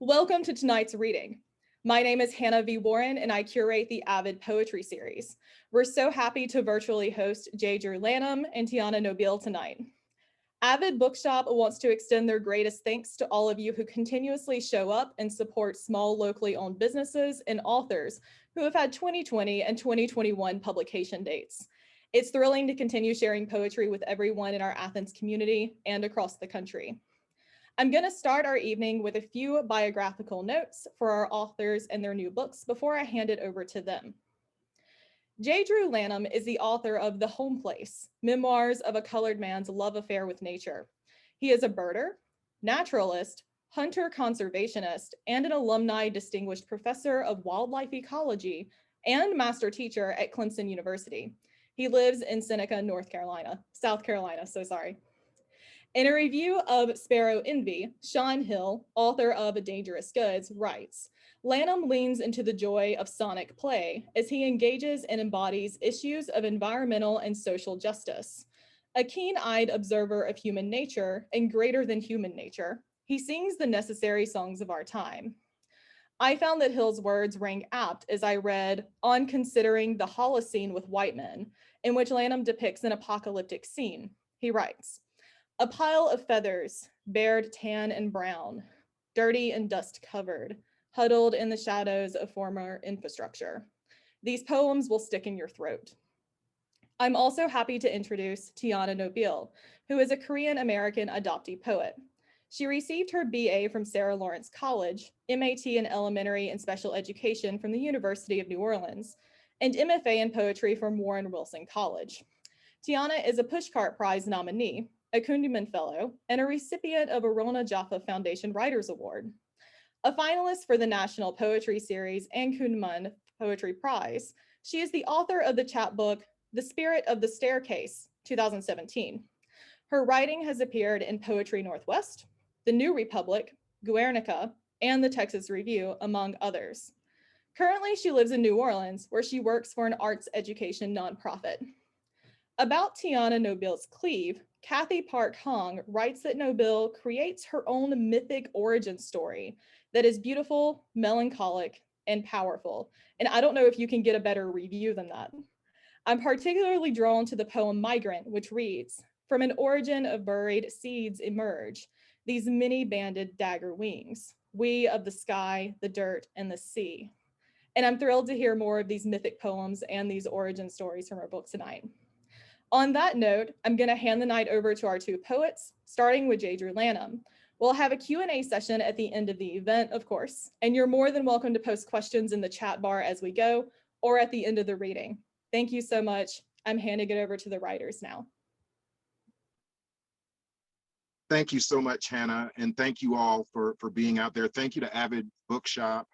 Welcome to tonight's reading. My name is Hannah V. Warren and I curate the Avid Poetry Series. We're so happy to virtually host J. Drew Lanham and Tiana Nobile tonight. Avid Bookshop wants to extend their greatest thanks to all of you who continuously show up and support small locally owned businesses and authors who have had 2020 and 2021 publication dates. It's thrilling to continue sharing poetry with everyone in our Athens community and across the country. I'm going to start our evening with a few biographical notes for our authors and their new books before I hand it over to them. J. Drew Lanham is the author of The Home Place, Memoirs of a Colored Man's Love Affair with Nature. He is a birder, naturalist, hunter conservationist, and an alumni distinguished professor of wildlife ecology and master teacher at Clemson University. He lives in Seneca, South Carolina, In a review of Sparrow Envy, Sean Hill, author of Dangerous Goods, writes, Lanham leans into the joy of sonic play as he engages and embodies issues of environmental and social justice. A keen-eyed observer of human nature and greater than human nature, he sings the necessary songs of our time. I found that Hill's words rang apt as I read On Considering the Holocene with White Men, in which Lanham depicts an apocalyptic scene. He writes, a pile of feathers, bared tan and brown, dirty and dust covered, huddled in the shadows of former infrastructure. These poems will stick in your throat. I'm also happy to introduce Tiana Nobile, who is a Korean-American adoptee poet. She received her BA from Sarah Lawrence College, MAT in Elementary and Special Education from the University of New Orleans, and MFA in Poetry from Warren Wilson College. Tiana is a Pushcart Prize nominee, a Kundiman Fellow, and a recipient of a Rona Jaffa Foundation Writers Award. A finalist for the National Poetry Series and Kundiman Poetry Prize, she is the author of the chapbook, The Spirit of the Staircase, 2017. Her writing has appeared in Poetry Northwest, The New Republic, Guernica, and the Texas Review, among others. Currently, she lives in New Orleans, where she works for an arts education nonprofit. About Tiana Nobile's Cleave, Kathy Park Hong writes that Nobile creates her own mythic origin story that is beautiful, melancholic, and powerful. And I don't know if you can get a better review than that. I'm particularly drawn to the poem Migrant, which reads, from an origin of buried seeds emerge, these many-banded dagger wings, we of the sky, the dirt, and the sea. And I'm thrilled to hear more of these mythic poems and these origin stories from our book tonight. On that note, I'm going to hand the night over to our two poets, starting with J. Drew Lanham. We'll have a Q&A session at the end of the event, of course, and you're more than welcome to post questions in the chat bar as we go or at the end of the reading. Thank you so much. I'm handing it over to the writers now. Thank you so much, Hannah, and thank you all for being out there. Thank you to Avid Bookshop.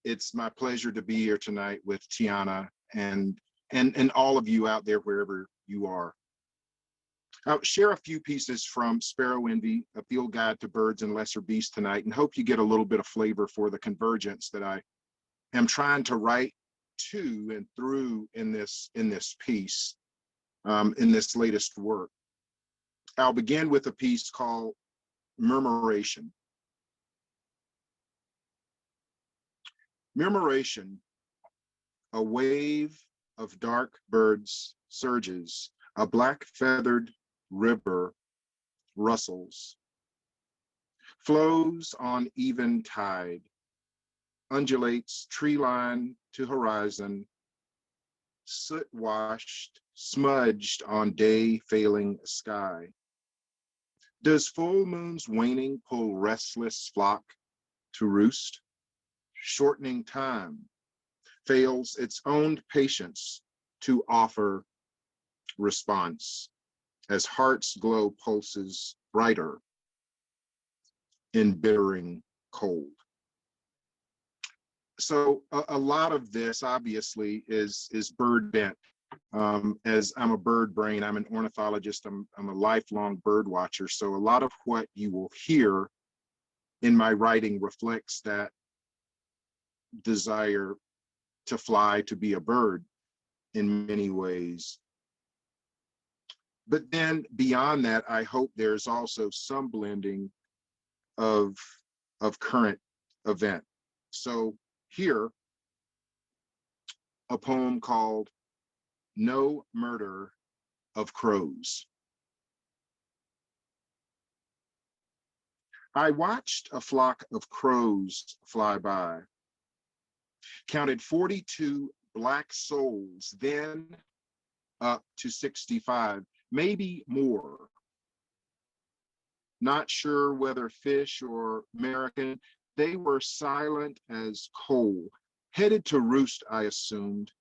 It's my pleasure to be here tonight with Tiana and all of you out there wherever you are. I'll share a few pieces from Sparrow Envy, a field guide to birds and lesser beasts tonight, and hope you get a little bit of flavor for the convergence that I am trying to write to and through in this piece, in this latest work. I'll begin with a piece called Murmuration. Murmuration, a wave of dark birds surges, a black feathered river rustles, flows on even tide, undulates tree line to horizon, soot washed, smudged on day failing sky. Does full moon's waning pull restless flock to roost? Shortening time fails its own patience to offer response as heart's glow pulses brighter in bittering cold. So a lot of this obviously is bird bent. As I'm a bird brain, I'm an ornithologist, I'm a lifelong bird watcher. So a lot of what you will hear in my writing reflects that desire to fly, to be a bird in many ways. But then beyond that, I hope there's also some blending of current event. So here, a poem called No Murder of Crows. I watched a flock of crows fly by, counted 42 black souls, then up to 65, maybe more. Not sure whether fish or American, they were silent as coal, headed to roost, I assumed.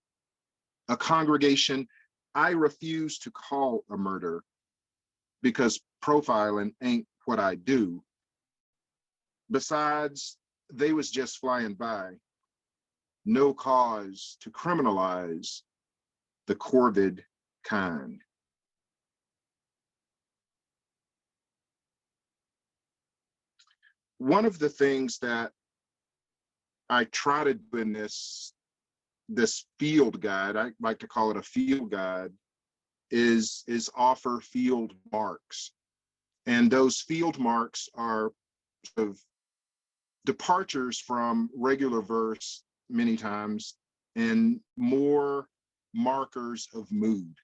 A congregation I refuse to call a murder because profiling ain't what I do. Besides, they was just flying by. No cause to criminalize the corvid kind. One of the things that I try to do in this field guide, I like to call it a field guide, is offer field marks. And those field marks are sort of departures from regular verse many times and more markers of mood.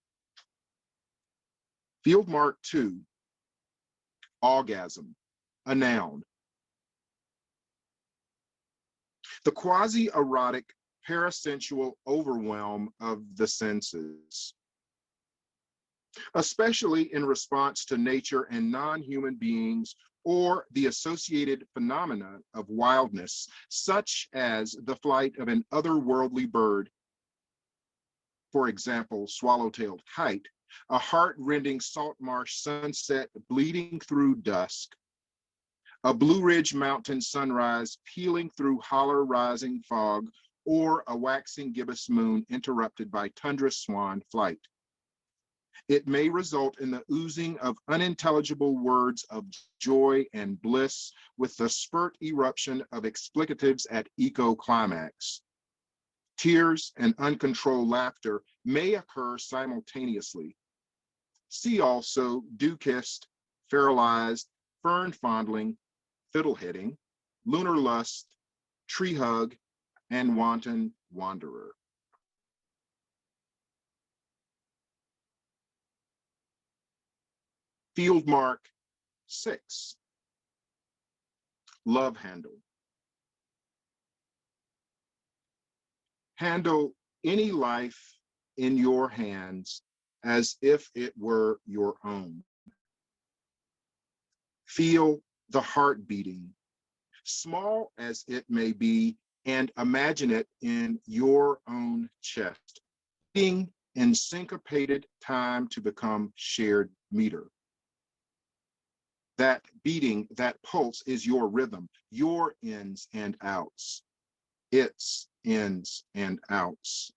Field mark 2, orgasm, a noun. The quasi-erotic parasensual overwhelm of the senses, especially in response to nature and non-human beings or the associated phenomena of wildness, such as the flight of an otherworldly bird, for example, swallow-tailed kite, a heart-rending salt marsh sunset bleeding through dusk, a Blue Ridge Mountain sunrise peeling through holler rising fog, or a waxing gibbous moon interrupted by tundra swan flight. It may result in the oozing of unintelligible words of joy and bliss with the spurt eruption of explicatives at eco-climax. Tears and uncontrolled laughter may occur simultaneously. See also dew-kissed, feralized, fern fondling, fiddleheading, lunar lust, tree hug, and wanton wanderer. Field mark 6, love handle. Handle any life in your hands as if it were your own. Feel the heart beating, small as it may be, and imagine it in your own chest, beating in syncopated time to become shared meter. That beating, that pulse is your rhythm, your ins and outs, its ins and outs.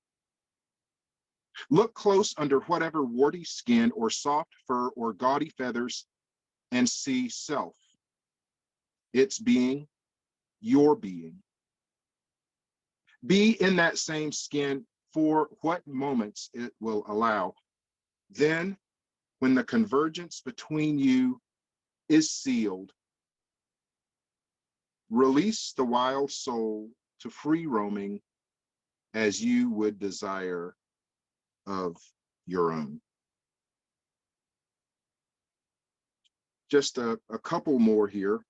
Look close under whatever warty skin or soft fur or gaudy feathers and see self, its being, your being. Be in that same skin for what moments it will allow. Then, when the convergence between you is sealed, release the wild soul to free roaming as you would desire of your own. Just a couple more here.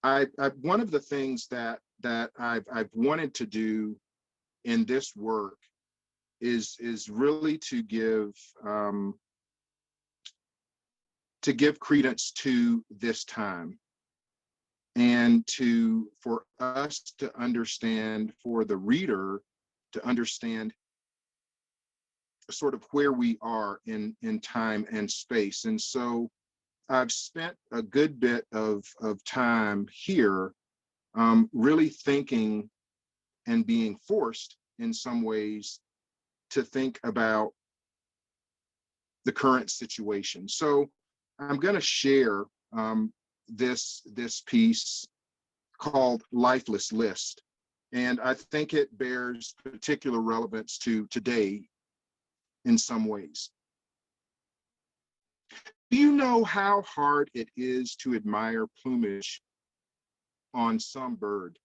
One of the things that I've wanted to do in this work is really to give credence to this time, and for us to understand, for the reader to understand sort of where we are in time and space. And so I've spent a good bit of time here really thinking and being forced in some ways to think about the current situation. So I'm going to share this piece called Lifeless List. And I think it bears particular relevance to today in some ways. Do you know how hard it is to admire plumage on some bird.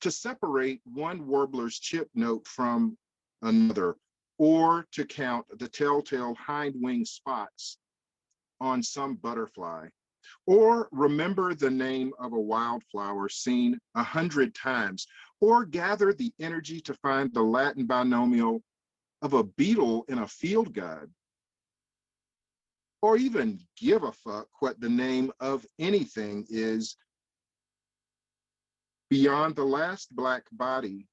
To separate one warbler's chip note from another, or to count the telltale hind wing spots on some butterfly, or remember the name of a wildflower seen 100 times, or gather the energy to find the Latin binomial of a beetle in a field guide, or even give a fuck what the name of anything is beyond the last Black body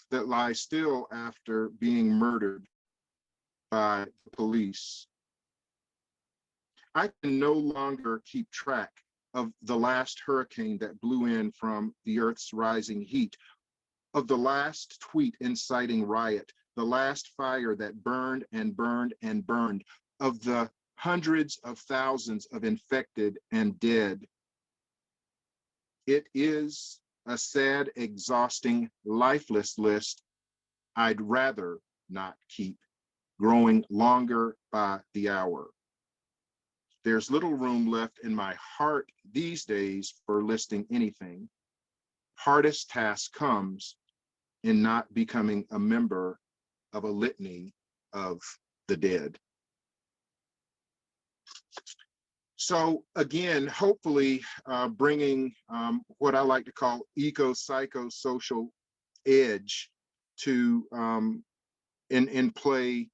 that lies still after being murdered by the police. I can no longer keep track of the last hurricane that blew in from the Earth's rising heat, of the last tweet inciting riot, the last fire that burned and burned and burned, of the hundreds of thousands of infected and dead. It is a sad, exhausting, lifeless list I'd rather not keep, growing longer by the hour. There's little room left in my heart these days for listing anything. Hardest task comes in not becoming a member of a litany of the dead. So again, hopefully bringing what I like to call eco-psychosocial edge to in play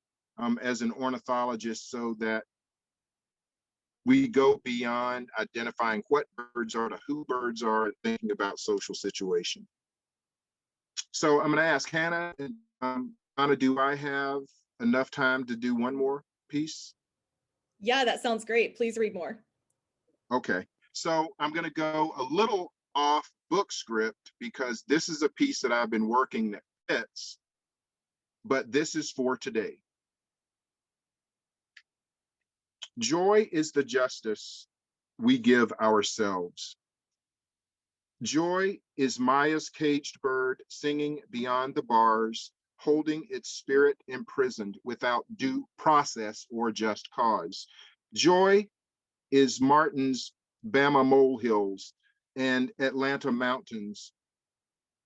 as an ornithologist, so that we go beyond identifying what birds are to who birds are, thinking about social situation. So I'm going to ask Hannah and Anna, do I have enough time to do one more piece? Yeah, that sounds great. Please read more. Okay, so I'm going to go a little off book script because this is a piece that I've been working that fits, but this is for today. Joy is the justice we give ourselves. Joy is Maya's caged bird singing beyond the bars, holding its spirit imprisoned without due process or just cause. Joy is Martin's Bama molehills and Atlanta mountains,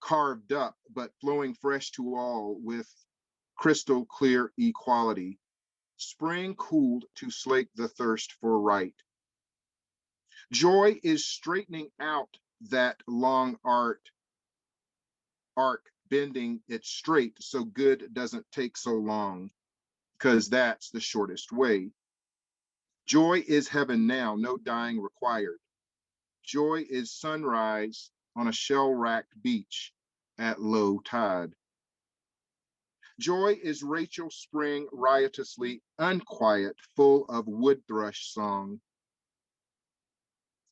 carved up but flowing fresh to all with crystal clear equality. Spring cooled to slake the thirst for right. Joy is straightening out that long arc, bending it straight so good doesn't take so long, because that's the shortest way. Joy is heaven now, no dying required. Joy is sunrise on a shell-racked beach at low tide. Joy is Rachel Spring riotously unquiet, full of wood thrush song.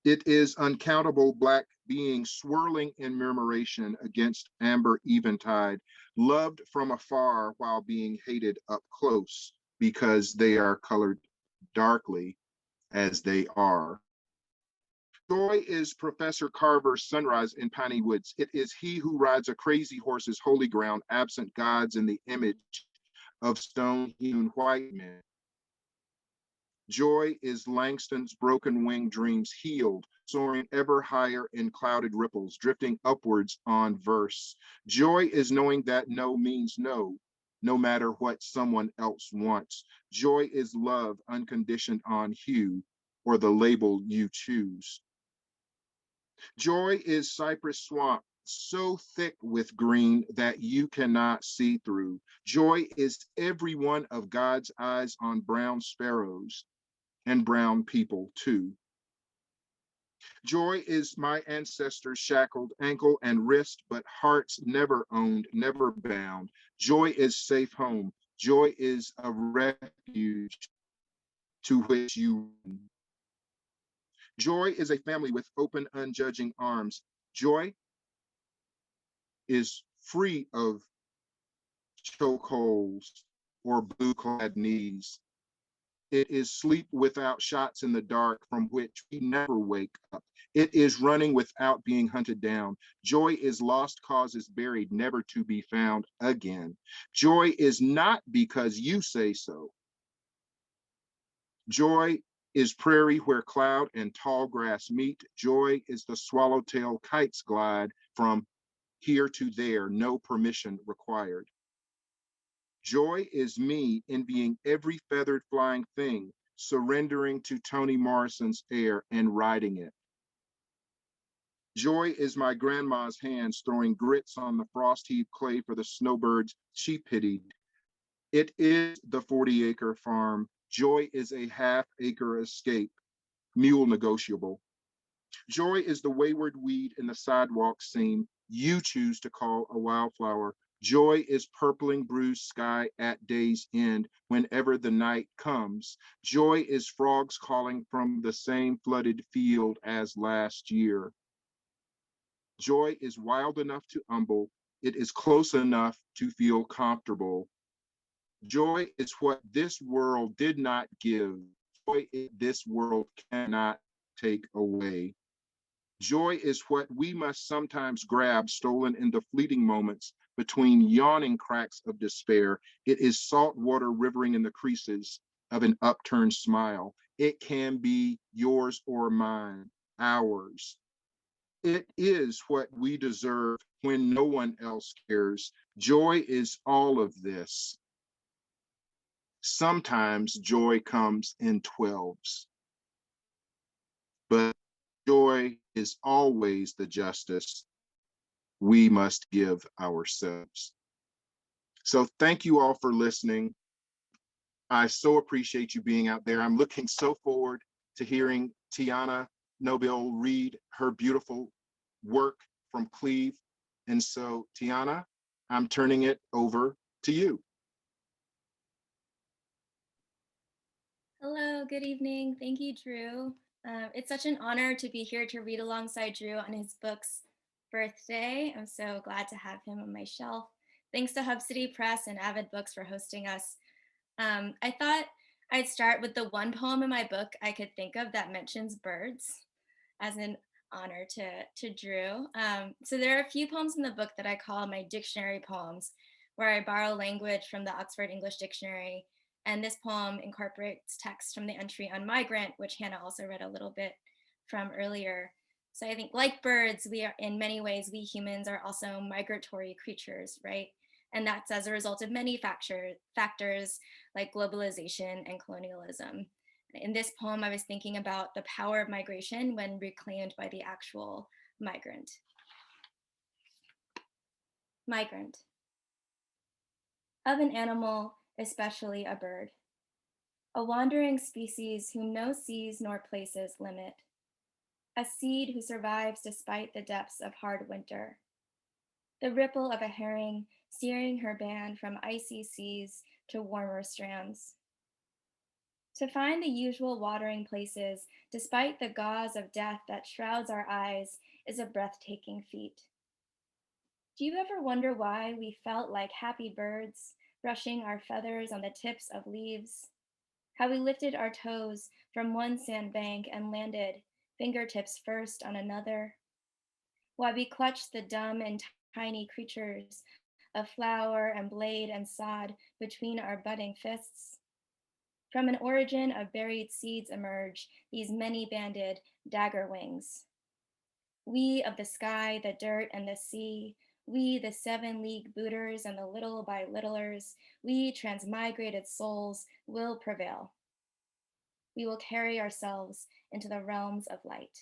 It is uncountable Black beings swirling in murmuration against amber eventide, loved from afar while being hated up close because they are colored darkly as they are. Joy is Professor Carver's sunrise in Piney Woods. It is he who rides a crazy horse's holy ground, absent gods in the image of stone-hewn white men. Joy is Langston's broken wing dreams healed, soaring ever higher in clouded ripples, drifting upwards on verse. Joy is knowing that no means no, no matter what someone else wants. Joy is love unconditioned on hue or the label you choose. Joy is cypress swamp, so thick with green that you cannot see through. Joy is every one of God's eyes on brown sparrows and brown people too. Joy is my ancestors' shackled ankle and wrist, but hearts never owned, never bound. Joy is safe home. Joy is a refuge to which you run. Joy is a family with open, unjudging arms. Joy is free of chokeholds or blue-clad knees. It is sleep without shots in the dark from which we never wake up. It is running without being hunted down. Joy is lost causes buried, never to be found again. Joy is not because you say so. Joy is prairie where cloud and tall grass meet. Joy is the swallowtail kite's glide from here to there, no permission required. Joy is me envying every feathered flying thing, surrendering to Toni Morrison's air and riding it. Joy is my grandma's hands throwing grits on the frost-heaved clay for the snowbirds she pitied. It is the 40-acre farm. Joy is a half-acre escape, mule negotiable. Joy is the wayward weed in the sidewalk seam you choose to call a wildflower. Joy is purpling bruised sky at day's end whenever the night comes. Joy is frogs calling from the same flooded field as last year. Joy is wild enough to humble. It is close enough to feel comfortable. Joy is what this world did not give. Joy this world cannot take away. Joy is what we must sometimes grab, stolen in the fleeting moments between yawning cracks of despair. It is salt water rivering in the creases of an upturned smile. It can be yours or mine, ours. It is what we deserve when no one else cares. Joy is all of this. Sometimes joy comes in 12s, but joy is always the justice we must give ourselves. So thank you all for listening. I so appreciate you being out there. I'm looking so forward to hearing Tiana Nobile read her beautiful work from Cleave. And so Tiana, I'm turning it over to you. Hello, good evening. Thank you, Drew. It's such an honor to be here to read alongside Drew on his book's birthday. I'm so glad to have him on my shelf. Thanks to Hub City Press and Avid Books for hosting us. I thought I'd start with the one poem in my book I could think of that mentions birds as an honor to Drew. So there are a few poems in the book that I call my dictionary poems, where I borrow language from the Oxford English Dictionary. And this poem incorporates text from the entry on migrant, which Hannah also read a little bit from earlier. So I think like birds, we are in many ways, we humans are also migratory creatures, right? And that's as a result of many factors like globalization and colonialism. In this poem, I was thinking about the power of migration when reclaimed by the actual migrant. Migrant. Of an animal, especially a bird, a wandering species whom no seas nor places limit, a seed who survives despite the depths of hard winter, the ripple of a herring steering her band from icy seas to warmer strands. To find the usual watering places despite the gauze of death that shrouds our eyes is a breathtaking feat. Do you ever wonder why we felt like happy birds, brushing our feathers on the tips of leaves? How we lifted our toes from one sandbank and landed, fingertips first, on another? Why we clutched the dumb and tiny creatures of flower and blade and sod between our budding fists? From an origin of buried seeds emerge these many-banded dagger wings. We of the sky, the dirt, and the sea, we the 7-league booters and the little by littlers, we transmigrated souls will prevail. We will carry ourselves into the realms of light.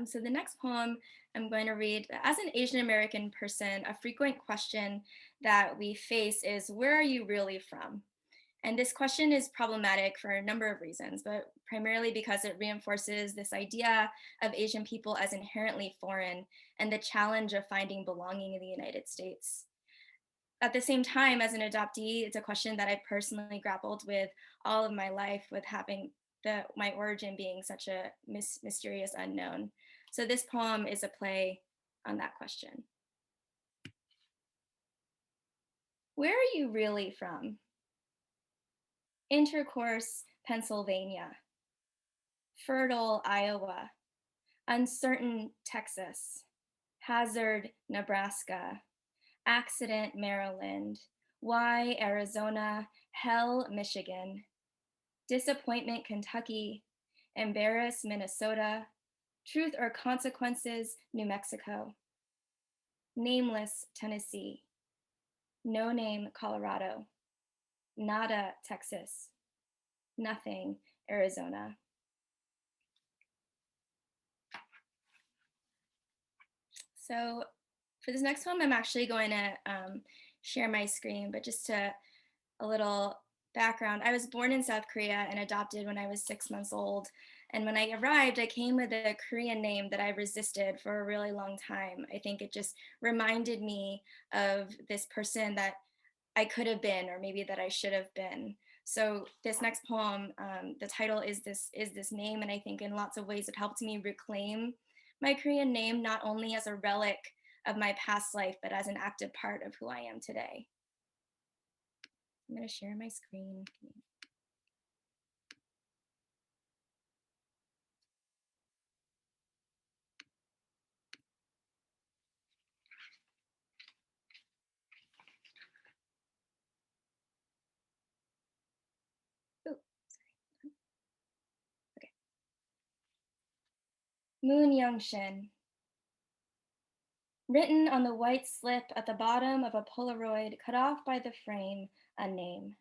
So the next poem I'm going to read, as an Asian American person, a frequent question that we face is, where are you really from? And this question is problematic for a number of reasons, but primarily because it reinforces this idea of Asian people as inherently foreign and the challenge of finding belonging in the United States. At the same time, as an adoptee, it's a question that I personally grappled with all of my life, with having my origin being such a mysterious unknown. So this poem is a play on that question. Where are you really from? Intercourse, Pennsylvania. Fertile, Iowa. Uncertain, Texas. Hazard, Nebraska. Accident, Maryland. Why, Arizona, hell, Michigan, disappointment, Kentucky, embarrass, Minnesota, truth or consequences, New Mexico, nameless, Tennessee, no name, Colorado, nada, Texas, nothing, Arizona. So for this next poem, I'm actually going to share my screen, but just to a little background. I was born in South Korea and adopted when I was 6 months old. And when I arrived, I came with a Korean name that I resisted for a really long time. I think it just reminded me of this person that I could have been, or maybe that I should have been. So this next poem, the title is this name, and I think in lots of ways it helped me reclaim my Korean name, not only as a relic of my past life, but as an active part of who I am today. I'm going to share my screen. Ooh, sorry. Okay. Moon Young-shin. Written on the white slip at the bottom of a Polaroid cut off by the frame, a name.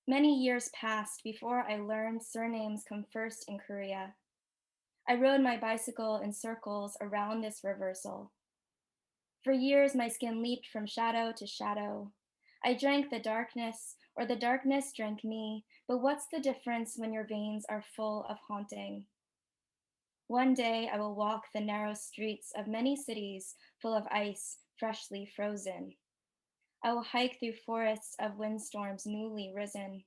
Many years passed before I learned surnames come first in Korea. I rode my bicycle in circles around this reversal. For years, my skin leaped from shadow to shadow. I drank the darkness, or the darkness drank me, but what's the difference when your veins are full of haunting? One day, I will walk the narrow streets of many cities full of ice, freshly frozen. I will hike through forests of windstorms newly risen.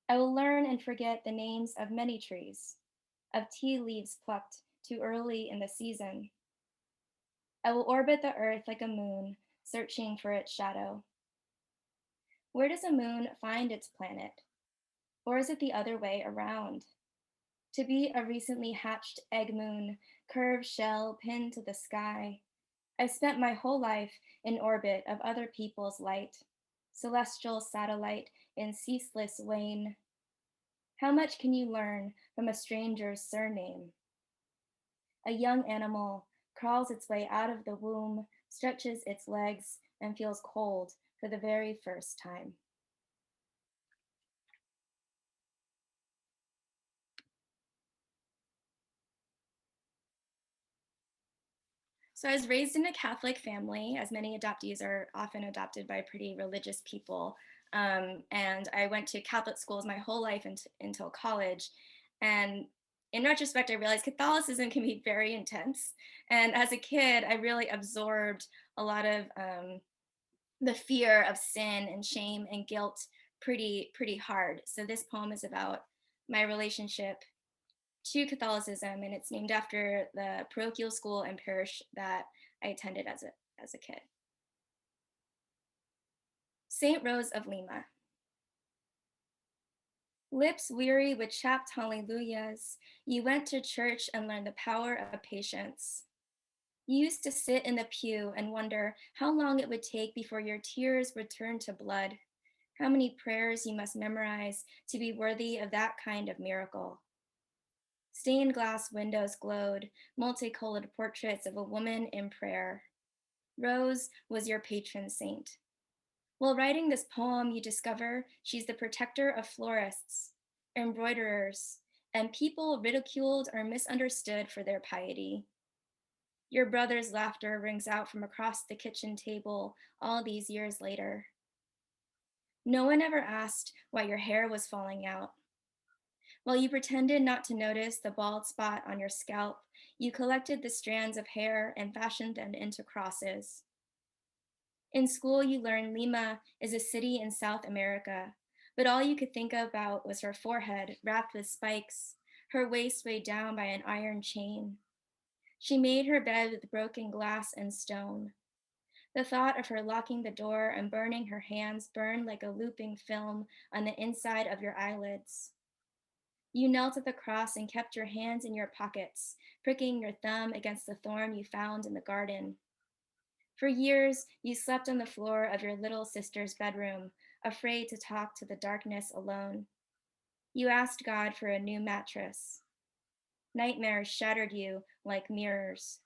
I will learn and forget the names of many trees, of tea leaves plucked too early in the season. I will orbit the earth like a moon, searching for its shadow. Where does a moon find its planet? Or is it the other way around? To be a recently hatched egg moon, curved shell pinned to the sky, I spent my whole life in orbit of other people's light, celestial satellite in ceaseless wane. How much can you learn from a stranger's surname? A young animal crawls its way out of the womb, stretches its legs, and feels cold for the very first time. So I was raised in a Catholic family, as many adoptees are often adopted by pretty religious people. And I went to Catholic schools my whole life until college. And in retrospect, I realized Catholicism can be very intense. And as a kid, I really absorbed a lot of the fear of sin and shame and guilt pretty hard. So this poem is about my relationship to Catholicism, and it's named after the parochial school and parish that I attended as a kid. Saint Rose of Lima. Lips weary with chapped hallelujahs, you went to church and learned the power of patience. You used to sit in the pew and wonder how long it would take before your tears would turn to blood, how many prayers you must memorize to be worthy of that kind of miracle. Stained glass windows glowed, multicolored portraits of a woman in prayer. Rose was your patron saint. While writing this poem, you discover she's the protector of florists, embroiderers, and people ridiculed or misunderstood for their piety. Your brother's laughter rings out from across the kitchen table all these years later. No one ever asked why your hair was falling out. While you pretended not to notice the bald spot on your scalp, you collected the strands of hair and fashioned them into crosses. In school, you learned Lima is a city in South America, but all you could think about was her forehead wrapped with spikes, her waist weighed down by an iron chain. She made her bed with broken glass and stone. The thought of her locking the door and burning her hands burned like a looping film on the inside of your eyelids. You knelt at the cross and kept your hands in your pockets, pricking your thumb against the thorn you found in the garden. For years, you slept on the floor of your little sister's bedroom, afraid to talk to the darkness alone. You asked God for a new mattress. Nightmares shattered you like mirrors.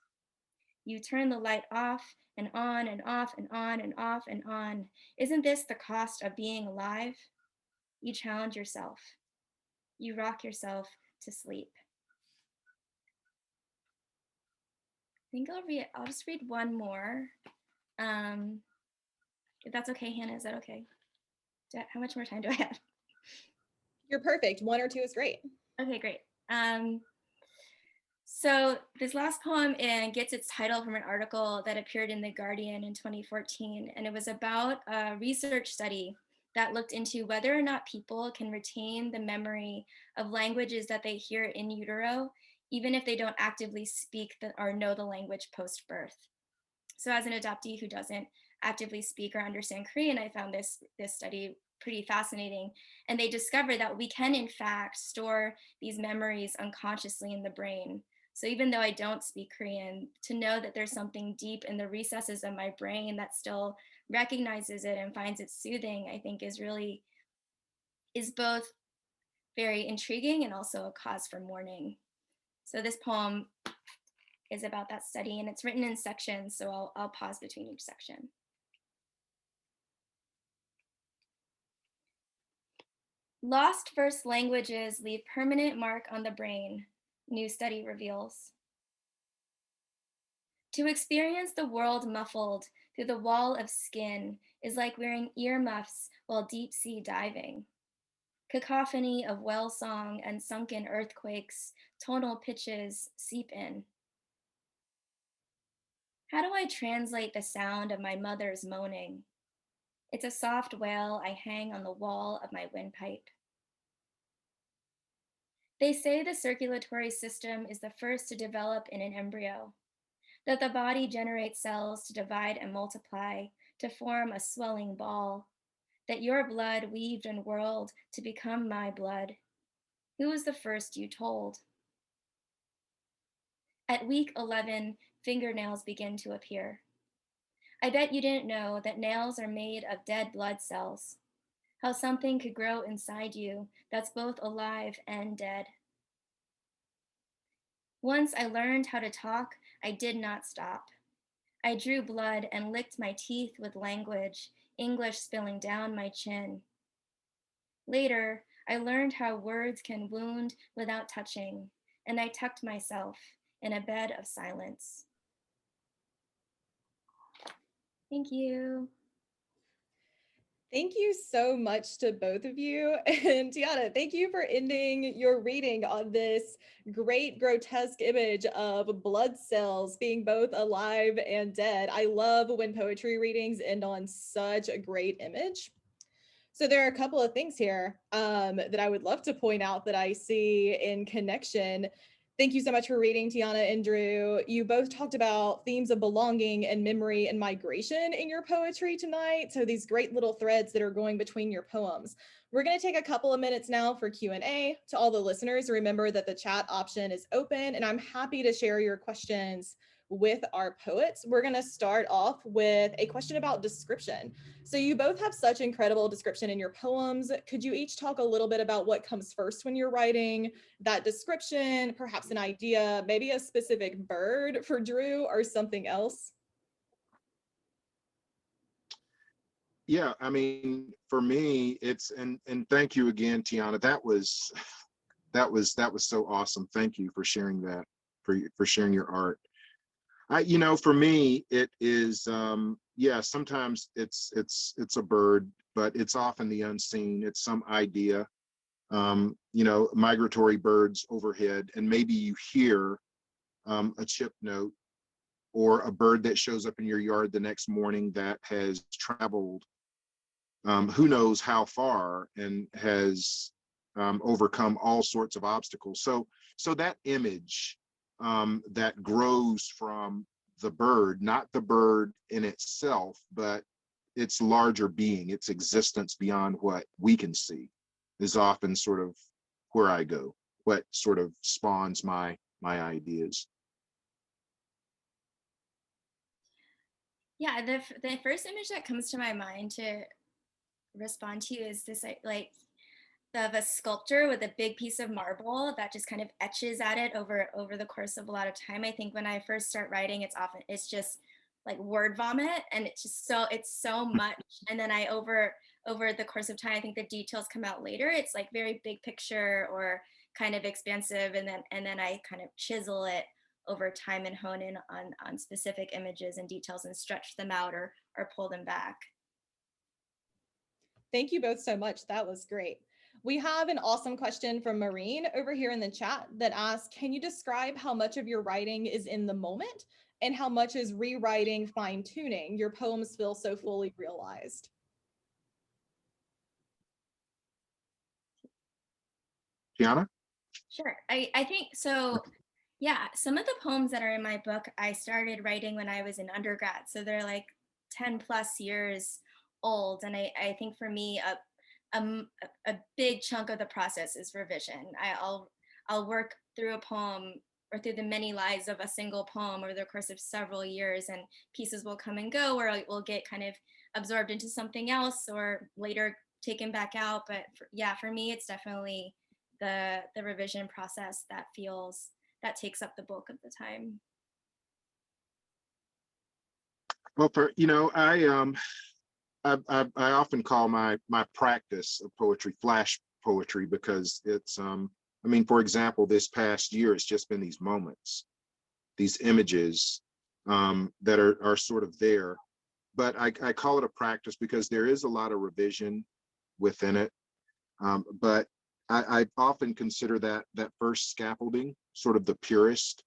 You turned the light off and on and off and on and off and on. Isn't this the cost of being alive? You challenge yourself. You rock yourself to sleep. I think I'll just read one more. If that's okay, Hannah, is that okay? How much more time do I have? You're perfect. 1 or 2 is great. Okay, great. So this last poem gets its title from an article that appeared in The Guardian in 2014, and it was about a research study that looked into whether or not people can retain the memory of languages that they hear in utero, even if they don't actively speak or know the language post-birth. So as an adoptee who doesn't actively speak or understand Korean, I found this study pretty fascinating. And they discovered that we can, in fact, store these memories unconsciously in the brain. So even though I don't speak Korean, to know that there's something deep in the recesses of my brain that still recognizes it and finds it soothing, I think is both very intriguing and also a cause for mourning. So this poem is about that study, and it's written in sections, so I'll pause between each section. Lost first languages leave permanent mark on the brain, new study reveals. To experience the world muffled through the wall of skin is like wearing earmuffs while deep sea diving. Cacophony of whale song and sunken earthquakes, tonal pitches seep in. How do I translate the sound of my mother's moaning? It's a soft wail I hang on the wall of my windpipe. They say the circulatory system is the first to develop in an embryo, that the body generates cells to divide and multiply, to form a swelling ball, that your blood weaved and whirled to become my blood. Who was the first you told? At week 11, fingernails begin to appear. I bet you didn't know that nails are made of dead blood cells, how something could grow inside you that's both alive and dead. Once I learned how to talk, I did not stop. I drew blood and licked my teeth with language, English spilling down my chin. Later, I learned how words can wound without touching, and I tucked myself in a bed of silence. Thank you. Thank you so much to both of you. And Tiana, thank you for ending your reading on this great grotesque image of blood cells being both alive and dead. I love when poetry readings end on such a great image. So there are a couple of things here that I would love to point out that I see in connection. Thank you so much for reading, Tiana and Drew. You both talked about themes of belonging and memory and migration in your poetry tonight. So these great little threads that are going between your poems. We're going to take a couple of minutes now for Q&A. To all the listeners, remember that the chat option is open, and I'm happy to share your questions with our poets. We're going to start off with a question about description. So you both have such incredible description in your poems. Could you each talk a little bit about what comes first when you're writing that description, perhaps an idea, maybe a specific bird for Drew or something else? Yeah, I mean, for me, it's and thank you again, Tiana. That was so awesome. Thank you for sharing that, for sharing your art. For me, it is, yeah, sometimes it's a bird, but it's often the unseen. It's some idea, migratory birds overhead, and maybe you hear a chip note or a bird that shows up in your yard the next morning that has traveled who knows how far and has overcome all sorts of obstacles. So that image that grows from the bird, not the bird in itself, but its larger being, its existence beyond what we can see, is often sort of where I go, what sort of spawns my ideas. Yeah, the first image that comes to my mind to respond to you is this like of a sculptor with a big piece of marble that just kind of etches at it over the course of a lot of time. I think when I first start writing, it's just like word vomit, and it's so much. And then I over the course of time, I think the details come out later. It's like very big picture or kind of expansive, and then I kind of chisel it over time and hone in on specific images and details and stretch them out or pull them back. Thank you both so much. That was great. We have an awesome question from Maureen over here in the chat that asks, can you describe how much of your writing is in the moment and how much is rewriting, fine tuning? Your poems feel so fully realized. Tiana? Sure. I think so. Yeah, some of the poems that are in my book, I started writing when I was in undergrad. So they're like 10 plus years old. And I think for me, a big chunk of the process is revision. I'll work through a poem or through the many lives of a single poem over the course of several years, and pieces will come and go, or it will get kind of absorbed into something else or later taken back out. But for me, it's definitely the revision process that takes up the bulk of the time. Well, I often call my practice of poetry flash poetry, because it's I mean, for example, this past year, it's just been these moments, these images that are sort of there. But I call it a practice because there is a lot of revision within it. But I often consider that first scaffolding sort of the purest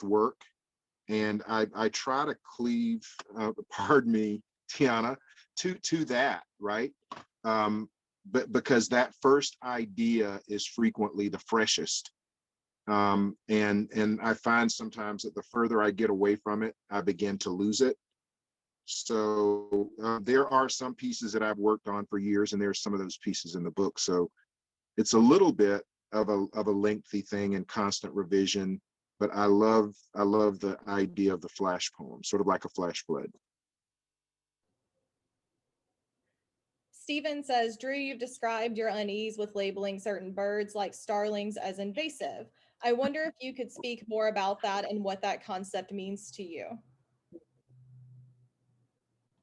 work. And I try to cleave, pardon me, Tiana, to that, right? But because that first idea is frequently the freshest. And I find sometimes that the further I get away from it, I begin to lose it. So there are some pieces that I've worked on for years, and there's some of those pieces in the book. So it's a little bit of a lengthy thing and constant revision, but I love the idea of the flash poem, sort of like a flash flood. Stephen says, Drew, you've described your unease with labeling certain birds like starlings as invasive. I wonder if you could speak more about that and what that concept means to you.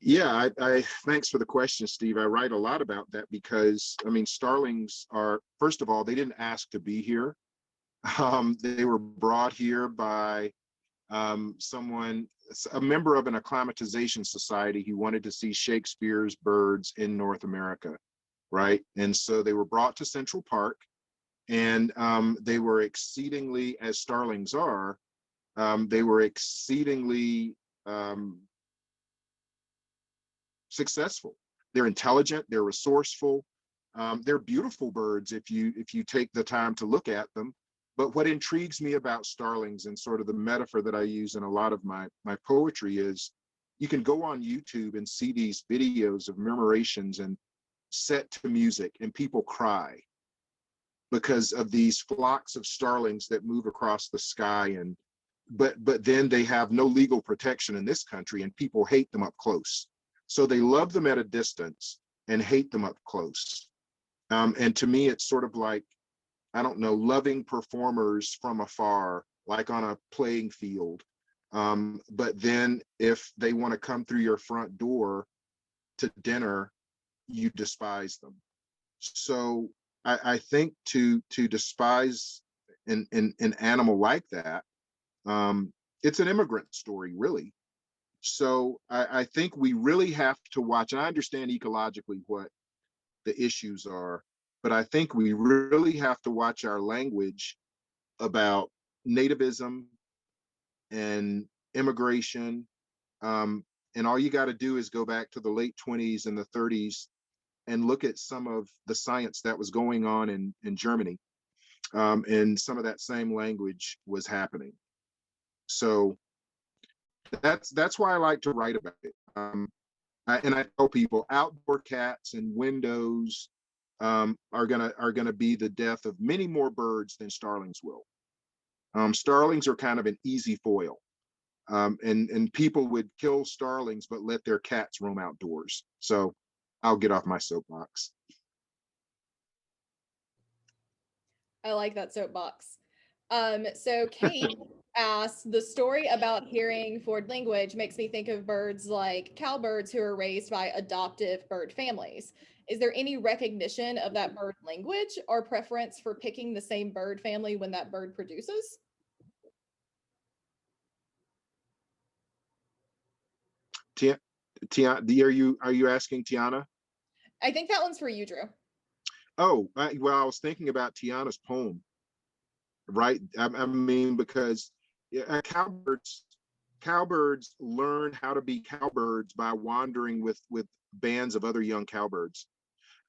Yeah, I thanks for the question, Steve. I write a lot about that because, I mean, starlings are, first of all, they didn't ask to be here. They were brought here by someone, a member of an acclimatization society who wanted to see Shakespeare's birds in North America, right? And so they were brought to Central Park, and they were exceedingly, as starlings are, they were exceedingly successful. They're intelligent, they're resourceful, they're beautiful birds if you take the time to look at them. But what intrigues me about starlings, and sort of the metaphor that I use in a lot of my poetry, is you can go on YouTube and see these videos of murmurations and set to music, and people cry because of these flocks of starlings that move across the sky. And but then they have no legal protection in this country, and people hate them up close. So they love them at a distance and hate them up close. And to me, it's sort of like, I don't know, loving performers from afar, like on a playing field. But then if they want to come through your front door to dinner, you despise them. So I think to despise an animal like that, it's an immigrant story, really. So I think we really have to watch, and I understand ecologically what the issues are, but I think we really have to watch our language about nativism and immigration. And all you got to do is go back to the late 20s and the 30s and look at some of the science that was going on in Germany. And some of that same language was happening. So that's why I like to write about it. And I tell people, outdoor cats and windows are gonna be the death of many more birds than starlings will. Starlings are kind of an easy foil. And people would kill starlings, but let their cats roam outdoors. So I'll get off my soapbox. I like that soapbox. So Kate asked, the story about hearing forward language makes me think of birds like cowbirds who are raised by adoptive bird families. Is there any recognition of that bird language or preference for picking the same bird family when that bird produces? Are you asking Tiana? I think that one's for you, Drew. Oh, well, I was thinking about Tiana's poem, right? I mean, because cowbirds learn how to be cowbirds by wandering with bands of other young cowbirds.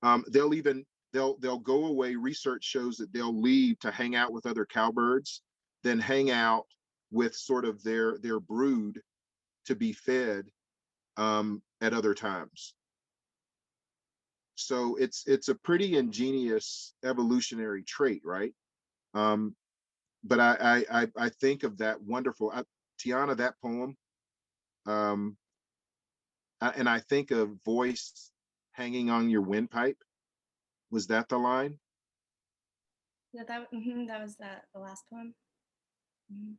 They'll go away. Research shows that they'll leave to hang out with other cowbirds, then hang out with sort of their brood to be fed at other times. So it's a pretty ingenious evolutionary trait, right? But I think of that wonderful Tiana, that poem, and I think of voice hanging on your windpipe. Was that the line? Yeah, that was the last poem. Mm-hmm.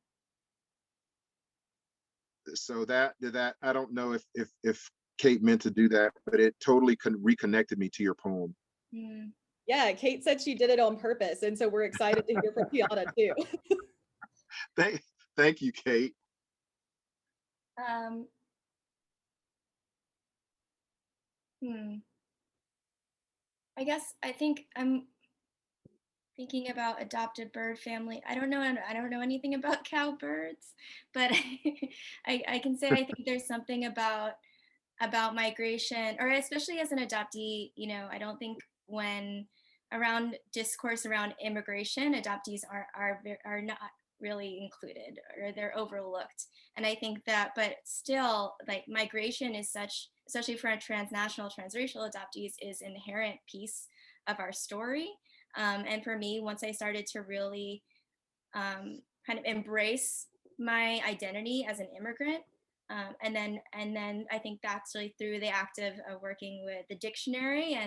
So that I don't know if Kate meant to do that, but it totally reconnected me to your poem. Mm. Yeah, Kate said she did it on purpose, and so we're excited to hear from Tiana too. Thank you, Kate. I think I'm thinking about adopted bird family. I don't know anything about cowbirds, but I can say I think there's something about migration, or especially as an adoptee, you know, I don't think when around discourse around immigration, adoptees are not really included, or they're overlooked. And I think that, but still, like, migration is such, especially for transnational, transracial adoptees, is an inherent piece of our story. And for me, once I started to really kind of embrace my identity as an immigrant, and then I think that's really through the act of working with the dictionary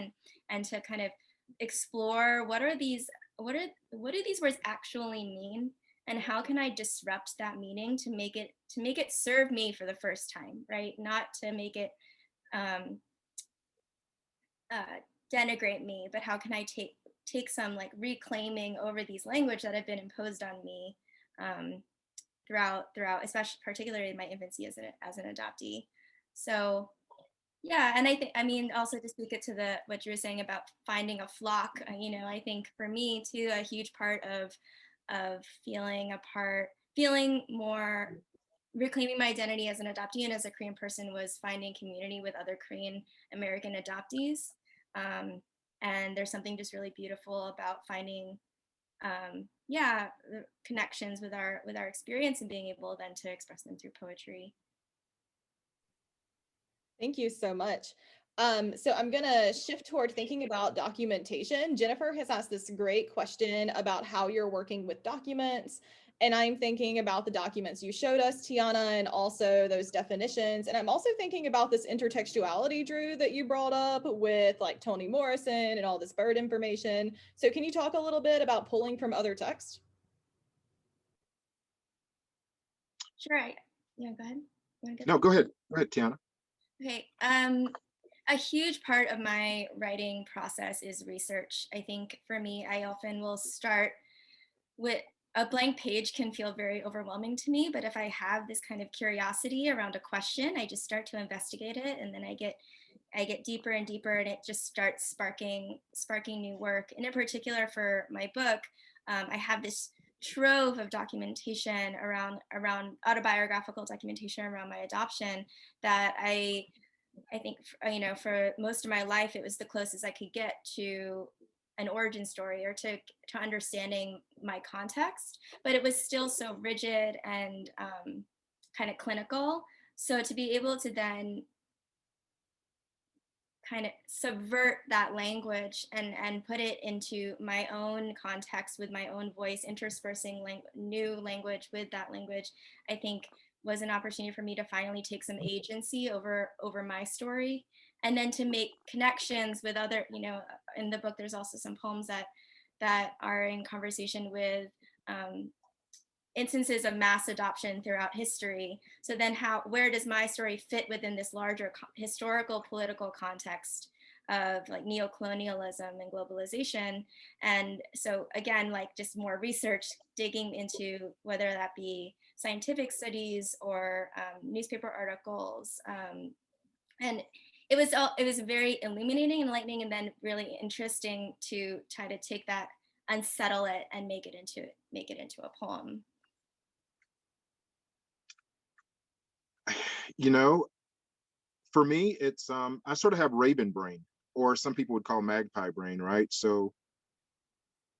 and to kind of explore what do these words actually mean, and how can I disrupt that meaning to make it serve me for the first time, right? Not to make it denigrate me, but how can I take some like reclaiming over these language that have been imposed on me throughout, especially particularly in my infancy as an adoptee. So yeah, and I mean, also to speak it to what you were saying about finding a flock, you know, I think for me too, a huge part of feeling more, reclaiming my identity as an adoptee and as a Korean person, was finding community with other Korean American adoptees. And there's something just really beautiful about finding the connections with our experience and being able then to express them through poetry. Thank you so much. So I'm going to shift toward thinking about documentation. Jennifer has asked this great question about how you're working with documents. And I'm thinking about the documents you showed us, Tiana, and also those definitions. And I'm also thinking about this intertextuality, Drew, that you brought up with like Toni Morrison and all this bird information. So can you talk a little bit about pulling from other texts? Sure. Yeah, go ahead. No, go ahead. Go ahead, Tiana. Okay. A huge part of my writing process is research. I think for me, I often will start with a blank page. Can feel very overwhelming to me, but if I have this kind of curiosity around a question, I just start to investigate it, and then I get deeper and deeper, and it just starts sparking new work. And in particular for my book, I have this trove of documentation around autobiographical documentation around my adoption that I think, you know, for most of my life, it was the closest I could get to an origin story, or to understanding my context, but it was still so rigid and kind of clinical. So to be able to then kind of subvert that language and put it into my own context with my own voice, interspersing new language with that language, I think was an opportunity for me to finally take some agency over my story, and then to make connections with other, in the book there's also some poems that are in conversation with instances of mass adoption throughout history. So then where does my story fit within this larger historical political context of like neocolonialism and globalization? And so again, like just more research, digging into whether that be scientific studies or newspaper articles. And it was very illuminating, enlightening, and then really interesting to try to take that, unsettle it, and make it into a poem. For me, it's I sort of have raven brain, or some people would call magpie brain, right? So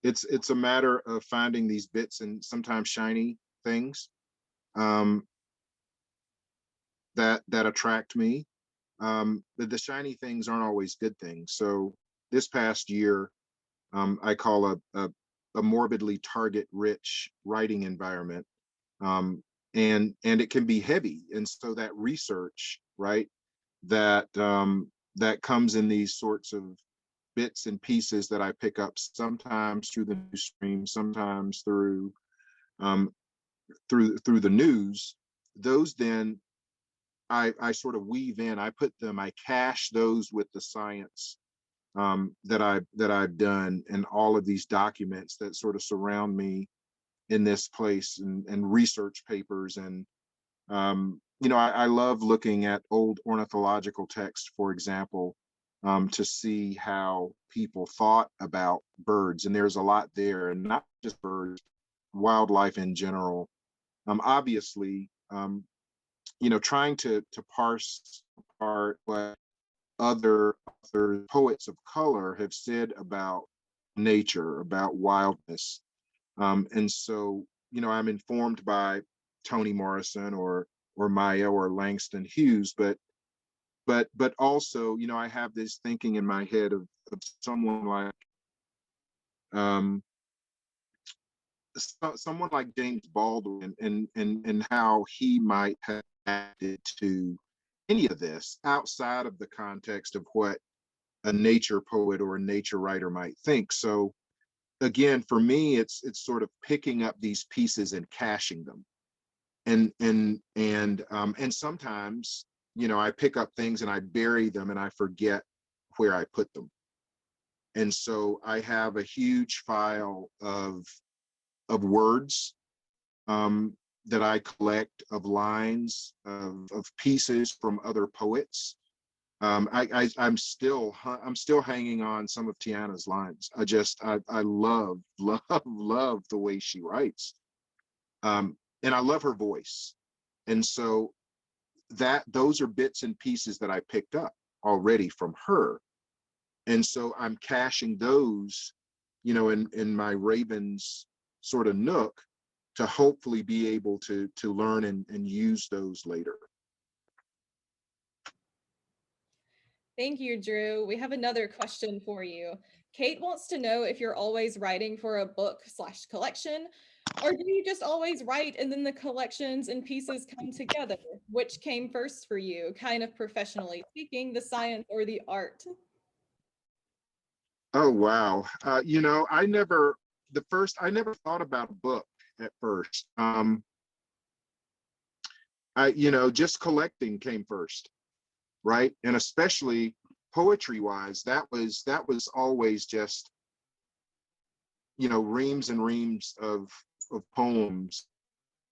it's a matter of finding these bits and sometimes shiny things that attract me. The shiny things aren't always good things. So this past year, I call a morbidly target-rich writing environment, and it can be heavy. And so that research, right, that comes in these sorts of bits and pieces that I pick up, sometimes through the news stream, sometimes through the news. Those then I sort of weave in. I cache those with the science that I've done, and all of these documents that sort of surround me in this place, and research papers. And I love looking at old ornithological texts, for example, to see how people thought about birds. And there's a lot there, and not just birds, wildlife in general. Obviously, trying to parse apart what other poets of color have said about nature, about wildness. And so, I'm informed by Toni Morrison or Maya or Langston Hughes, but also, I have this thinking in my head of someone like someone like James Baldwin, and how he might have added to any of this outside of the context of what a nature poet or a nature writer might think. So again, for me, it's sort of picking up these pieces and caching them, and sometimes, I pick up things and I bury them and I forget where I put them. And so I have a huge file of words that I collect, of lines, of pieces from other poets. I'm still hanging on some of Tiana's lines. I love the way she writes, and I love her voice. And so those are bits and pieces that I picked up already from her. And so I'm caching those, in my Ravens sort of nook, to hopefully be able to learn and use those later. Thank you, Drew. We have another question for you. Kate wants to know if you're always writing for a book/collection, or do you just always write and then the collections and pieces come together? Which came first for you, kind of professionally speaking, the science or the art? Oh, wow. I never thought about a book at first. Just collecting came first, right? And especially poetry wise, that was always just, reams and reams of poems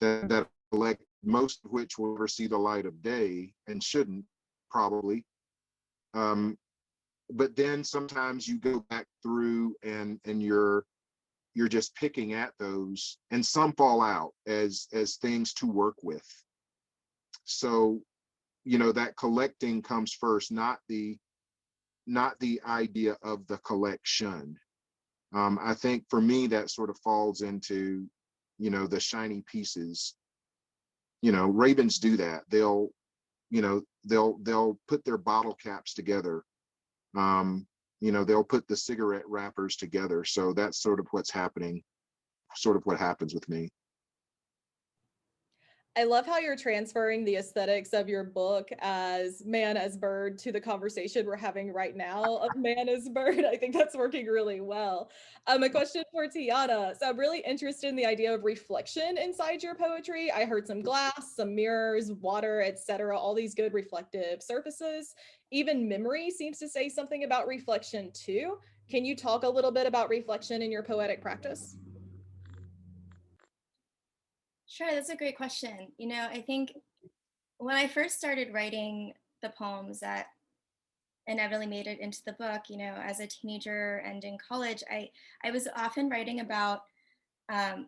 that I collect, most of which will never see the light of day and shouldn't, probably. But then sometimes you go back through and you're just picking at those, and some fall out as things to work with. So, that collecting comes first, not the idea of the collection. I think for me that sort of falls into, the shiny pieces. Ravens do that. They'll put their bottle caps together. They'll put the cigarette wrappers together. So that's sort of what happens with me. I love how you're transferring the aesthetics of your book as man as bird to the conversation we're having right now of man as bird. I think that's working really well. A question for Tiana. So I'm really interested in the idea of reflection inside your poetry. I heard some glass, some mirrors, water, etc. All these good reflective surfaces. Even memory seems to say something about reflection too. Can you talk a little bit about reflection in your poetic practice? Sure, that's a great question. I think when I first started writing the poems that inevitably made it into the book, as a teenager and in college, I was often writing about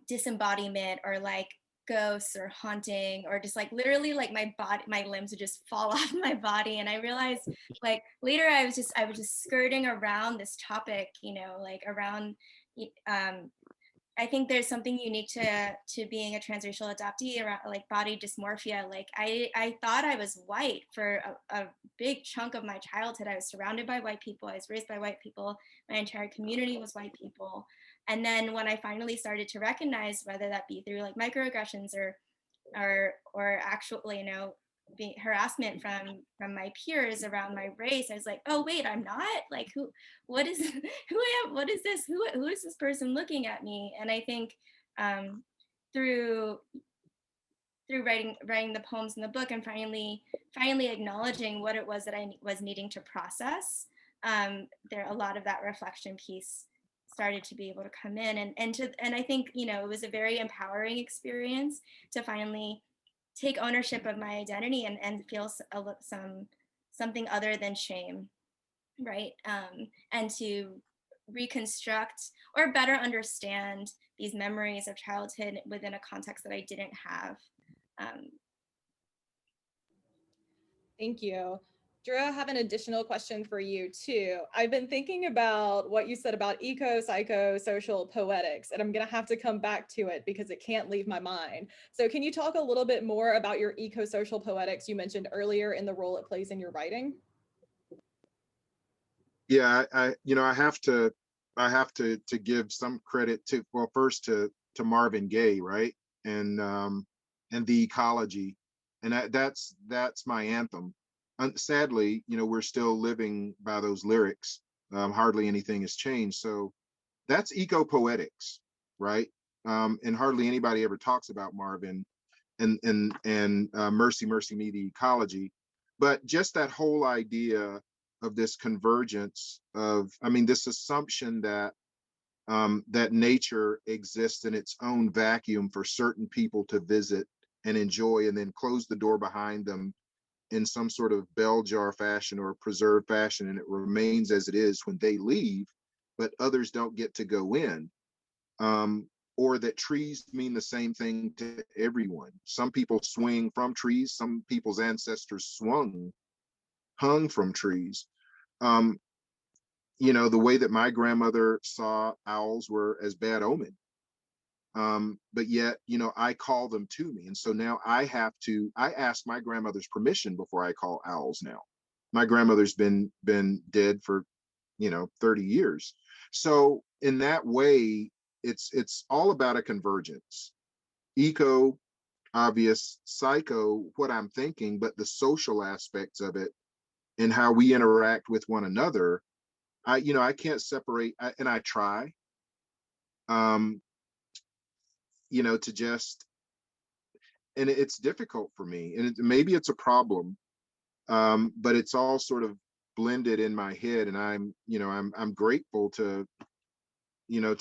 disembodiment or like ghosts or haunting or just like literally like my limbs would just fall off my body. And I realized like later I was just skirting around this topic, like around um, I think there's something unique to being a transracial adoptee around like body dysmorphia. Like I thought I was white for a big chunk of my childhood. I was surrounded by white people. I was raised by white people. My entire community was white people. And then when I finally started to recognize, whether that be through like microaggressions or actually, being harassment from my peers around my race, I was like, oh wait, I'm not like what is who I am, what is this, who is this person looking at me? And I think through writing the poems in the book and finally acknowledging what it was that I was needing to process, there a lot of that reflection piece started to be able to come in, and I think it was a very empowering experience to finally take ownership of my identity and feel something other than shame, right? And to reconstruct or better understand these memories of childhood within a context that I didn't have. Um, Thank you. Drew, I have an additional question for you too. I've been thinking about what you said about eco-psycho-social poetics, and I'm going to have to come back to it because it can't leave my mind. So can you talk a little bit more about your eco-social poetics you mentioned earlier and the role it plays in your writing? Yeah, I have to give some credit to, well, first to Marvin Gaye, right? And the ecology. And that's my anthem. Sadly, we're still living by those lyrics. Hardly anything has changed. So that's eco poetics, right? And hardly anybody ever talks about Marvin and Mercy, Mercy Me, the ecology. But just that whole idea of this convergence of, I mean, this assumption that that nature exists in its own vacuum for certain people to visit and enjoy, and then close the door behind them in some sort of bell jar fashion or preserved fashion, and it remains as it is when they leave, but others don't get to go in. Um, or that trees mean the same thing to everyone. Some people swing from trees, some people's ancestors hung from trees. Um, the way that my grandmother saw owls were as bad omen. But yet, I call them to me. And so now I ask my grandmother's permission before I call owls now. My grandmother's been dead for, 30 years. So in that way, it's all about a convergence. Eco, obvious, psycho, what I'm thinking, but the social aspects of it and how we interact with one another. I can't separate, and I try, um, to just, and it's difficult for me, and maybe it's a problem, but it's all sort of blended in my head, and I'm grateful to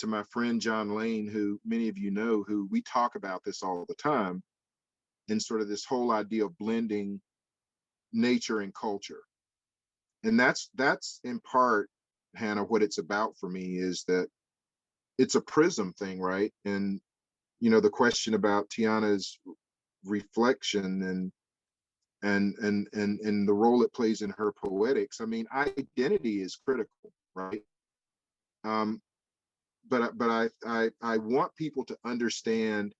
my friend John Lane, who many of you know, who we talk about this all the time, and sort of this whole idea of blending nature and culture. And that's in part, Hannah, what it's about for me is that it's a prism thing, right? And the question about Tiana's reflection and the role it plays in her poetics. I mean, identity is critical, right? Um, but I want people to understand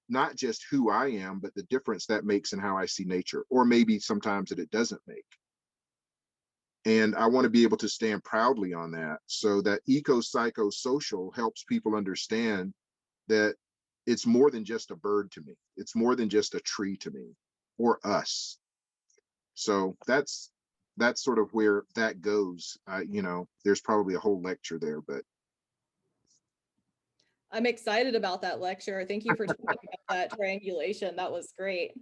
not just who I am, but the difference that makes in how I see nature, or maybe sometimes that it doesn't make. And I want to be able to stand proudly on that, so that eco-psycho-social helps people understand that it's more than just a bird to me. It's more than just a tree to me, or us. So that's sort of where that goes. You know, there's probably a whole lecture there, but I'm excited about that lecture. Thank you for talking about that triangulation. That was great.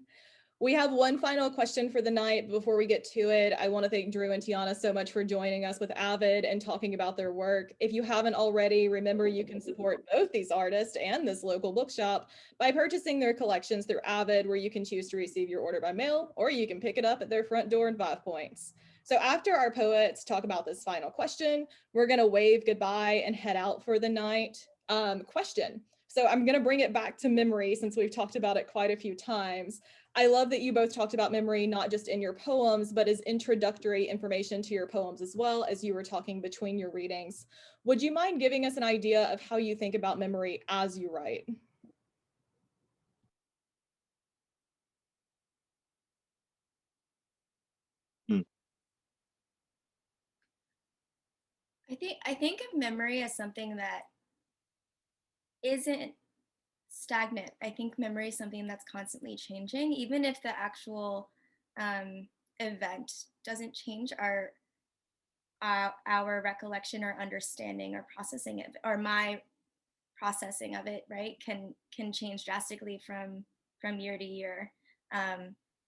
We have one final question for the night. Before we get to it, I want to thank Drew and Tiana so much for joining us with Avid and talking about their work. If you haven't already, remember you can support both these artists and this local bookshop by purchasing their collections through Avid, where you can choose to receive your order by mail, or you can pick it up at their front door in 5 Points. So after our poets talk about this final question, we're going to wave goodbye and head out for the night. Question. So I'm going to bring it back to memory since we've talked about it quite a few times. I love that you both talked about memory, not just in your poems, but as introductory information to your poems as well, as you were talking between your readings. Would you mind giving us an idea of how you think about memory as you write? I think of memory as something that isn't stagnant. I think memory is something that's constantly changing, even if the actual event doesn't change. Our recollection or understanding or processing it, or my processing of it, right, can change drastically from year to year.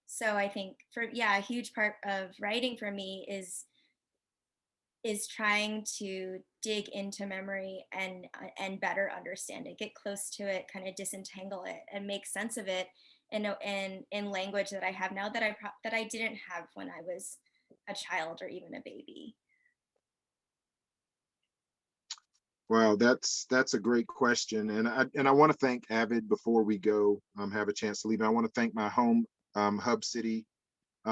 So I think a huge part of writing for me is trying to dig into memory and better understand it, get close to it, kind of disentangle it, and make sense of it in language that I have now that I didn't have when I was a child or even a baby. Well, that's a great question, and I want to thank Avid before we go have a chance to leave. I want to thank my home Hub City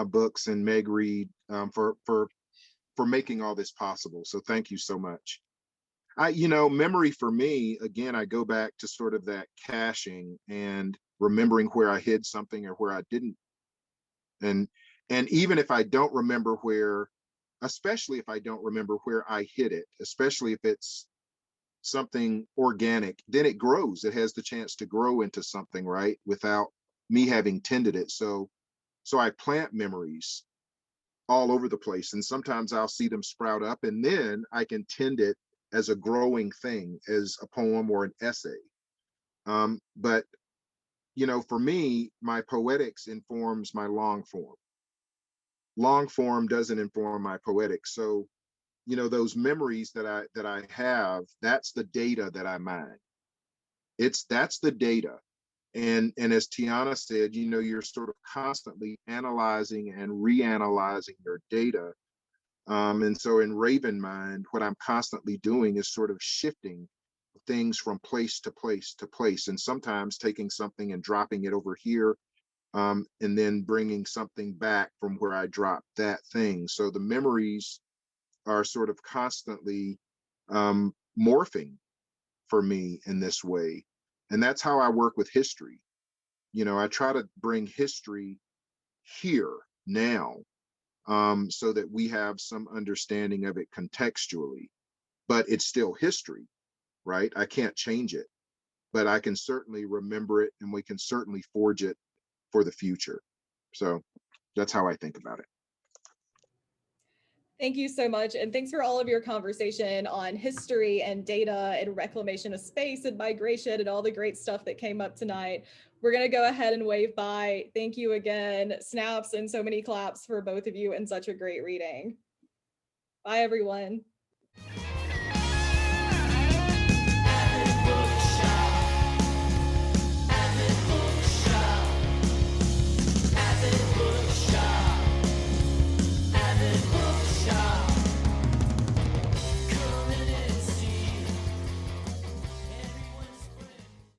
Books and Meg Reed for making all this possible. So thank you so much. You know, memory for me, again, I go back to sort of that caching and remembering where I hid something or where I didn't, and even if I don't remember where, especially if I don't remember where I hid it, especially if it's something organic, then it grows. It has the chance to grow into something, right? Without me having tended it. So I plant memories all over the place. And sometimes I'll see them sprout up, and then I can tend it as a growing thing, as a poem or an essay. But, you know, for me, my poetics informs my long form. Long form doesn't inform my poetics. So you know, those memories that I have, that's the data that I mine. That's the data. And as Tiana said, you know, you're sort of constantly analyzing and reanalyzing your data. And so in Raven Mind, what I'm constantly doing is sort of shifting things from place to place to place, and sometimes taking something and dropping it over here, and then bringing something back from where I dropped that thing. So the memories are sort of constantly morphing for me in this way. And that's how I work with history. You know, I try to bring history here now, so that we have some understanding of it contextually, but it's still history, right? I can't change it, but I can certainly remember it, and we can certainly forge it for the future. So that's how I think about it. Thank you so much. And thanks for all of your conversation on history and data and reclamation of space and migration and all the great stuff that came up tonight. We're going to go ahead and wave bye. Thank you again. Snaps and so many claps for both of you and such a great reading. Bye, everyone.